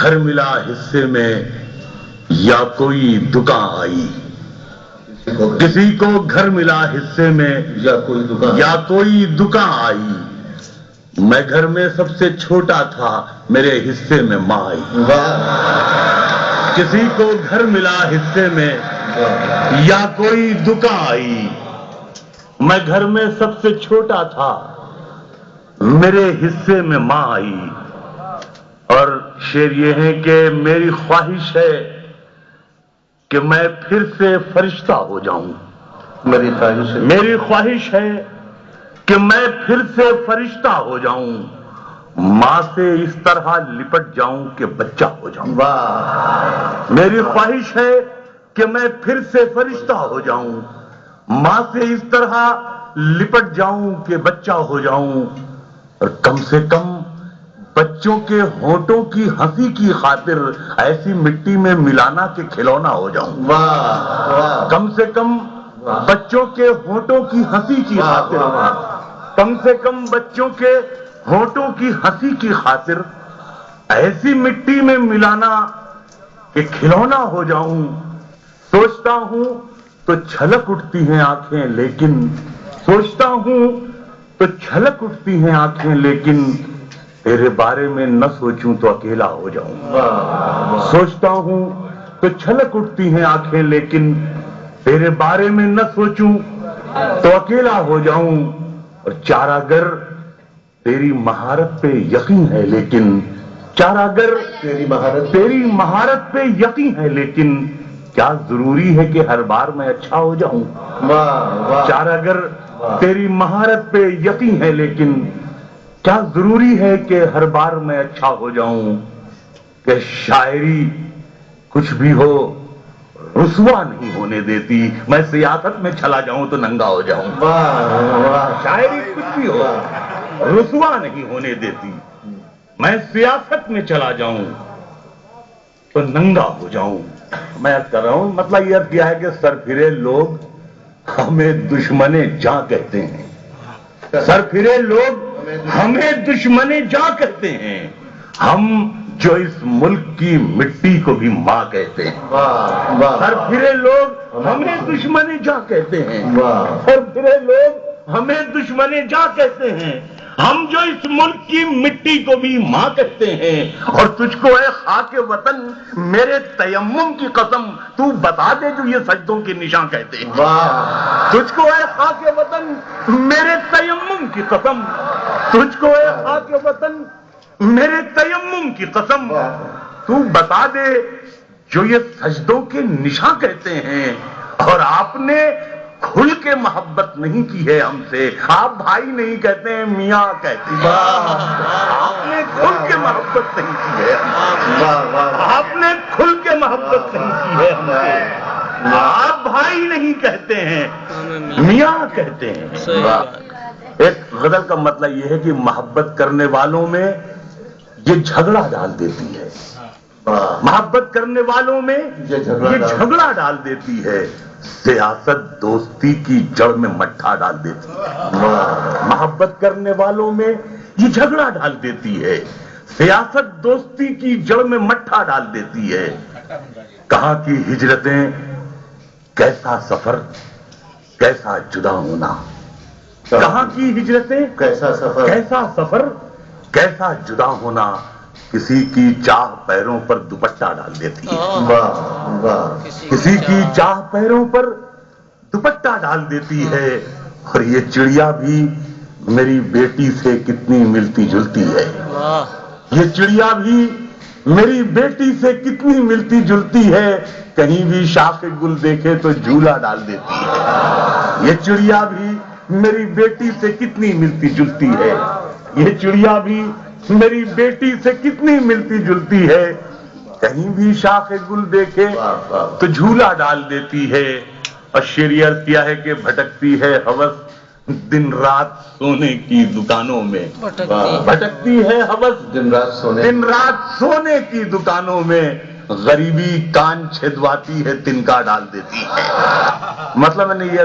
گھر ملا حصے میں یا کوئی دکان آئی، کسی کو گھر ملا حصے میں یا کوئی دکان آئی، میں گھر میں سب سے چھوٹا تھا، میرے حصے میں ماں آئی۔ کسی کو گھر ملا حصے میں یا کوئی دکان آئی، میں گھر میں سب سے چھوٹا تھا، میرے حصے میں ماں آئی۔ اور شعر یہ ہے کہ میری خواہش ہے کہ میں پھر سے فرشتہ ہو جاؤں، میری خواہش ہے کہ میں پھر سے فرشتہ ہو جاؤں، ماں سے اس طرح لپٹ جاؤں کہ بچہ ہو جاؤں۔ میری خواہش ہے کہ میں پھر سے فرشتہ ہو جاؤں، ماں سے اس طرح لپٹ جاؤں کہ بچہ ہو جاؤں، اور کم سے کم بچوں کے ہونٹوں کی ہنسی کی خاطر ایسی مٹی میں ملانا کہ کھلونا ہو جاؤں۔ کم سے کم بچوں کے ہونٹوں کی ہنسی کی خاطر، کم سے کم بچوں کے ہونٹوں کی ہنسی کی خاطر ایسی مٹی میں ملانا کہ کھلونا ہو جاؤں۔ سوچتا ہوں تو چھلک اٹھتی ہیں آنکھیں، لیکن سوچتا ہوں تو چھلک اٹھتی ہیں آنکھیں، لیکن تیرے بارے میں نہ سوچوں تو اکیلا ہو جاؤں۔ سوچتا ہوں تو چھلک اٹھتی ہیں آنکھیں، لیکن تیرے بارے میں نہ سوچوں تو اکیلا ہو جاؤں۔ اور چارہ گر تیری مہارت پہ یقین ہے، لیکن چارہ گر تیری مہارت پہ یقین ہے، لیکن کیا ضروری ہے کہ ہر بار میں اچھا ہو جاؤں؟ چارہ گر تیری مہارت پہ یقین ہے، لیکن کیا ضروری ہے کہ ہر بار میں اچھا ہو جاؤں؟ کہ شاعری کچھ بھی ہو رسوا نہیں ہونے دیتی، میں سیاست میں چلا جاؤں تو ننگا ہو جاؤں۔ شاعری کچھ بھی ہو رسوا نہیں ہونے دیتی، میں سیاست میں چلا جاؤں تو ننگا ہو جاؤں۔ میں کر رہا ہوں، مطلب یہ کیا ہے کہ سرفرے لوگ ہمیں دشمن جاں کہتے ہیں، سرفرے لوگ ہمیں دشمن جاں کہتے ہیں، ہم جو اس ملک کی مٹی کو بھی ماں کہتے ہیں۔ سرفرے لوگ ہمیں دشمن جاں کہتے ہیں، سرفرے لوگ ہمیں دشمن جاں کہتے ہیں، ہم جو اس ملک کی مٹی کو بھی ماں کہتے ہیں۔ اور تجھ کو اے خاک وطن میرے تیمم کی قسم تو بتا دے جو یہ سجدوں کے نشاں کہتے ہیں۔ تجھ کو اے خاک وطن میرے تیمم کی قسم، تجھ کو اے خاک وطن میرے تیمم کی قسم تو بتا دے جو یہ سجدوں کے نشاں کہتے ہیں۔ اور آپ نے کھل کے محبت نہیں کی ہے ہم سے، آپ بھائی نہیں کہتے ہیں، میاں کہتے ہیں۔ آپ نے کھل کے محبت نہیں کی ہے، آپ نے کھل کے محبت نہیں کی ہے ہم سے، آپ بھائی نہیں کہتے ہیں، میاں کہتے ہیں۔ ایک غزل کا مطلب یہ ہے کہ محبت کرنے والوں میں یہ جھگڑا ڈال دیتی ہے، محبت کرنے والوں میں یہ جھگڑا ڈال دیتی ہے، سیاست دوستی کی جڑ میں مٹھا ڈال دیتی ہے۔ محبت کرنے والوں میں یہ جھگڑا ڈال دیتی ہے، سیاست دوستی کی جڑ میں مٹھا ڈال دیتی ہے۔ کہاں کی ہجرتیں کیسا سفر کیسا جدا ہونا، کہاں کی ہجرتیں کیسا سفر کیسا جدا ہونا، کسی کی چاہ پیروں پر دوپٹہ ڈال دیتی ہے، کسی کی چاہ پیروں پر دوپٹہ ڈال دیتی ہے۔ اور یہ چڑیا بھی میری بیٹی سے کتنی ملتی جلتی ہے، یہ چڑیا بھی میری بیٹی سے کتنی ملتی جلتی ہے، کہیں بھی شاخ گل دیکھے تو جھولا ڈال دیتی ہے۔ یہ چڑیا بھی میری بیٹی سے کتنی ملتی جلتی ہے، یہ چڑیا بھی میری بیٹی سے کتنی ملتی جلتی ہے، کہیں بھی شاخ گل دیکھے تو جھولا ڈال دیتی ہے۔ اور شعر کیا ہے کہ بھٹکتی ہے ہوس دن رات سونے کی دکانوں میں، بھٹکتی ہے ہوس دن رات سونے کی دکانوں میں، غریبی کان چھدواتی ہے تنکا ڈال دیتی ہے۔ مطلب میں نے یہ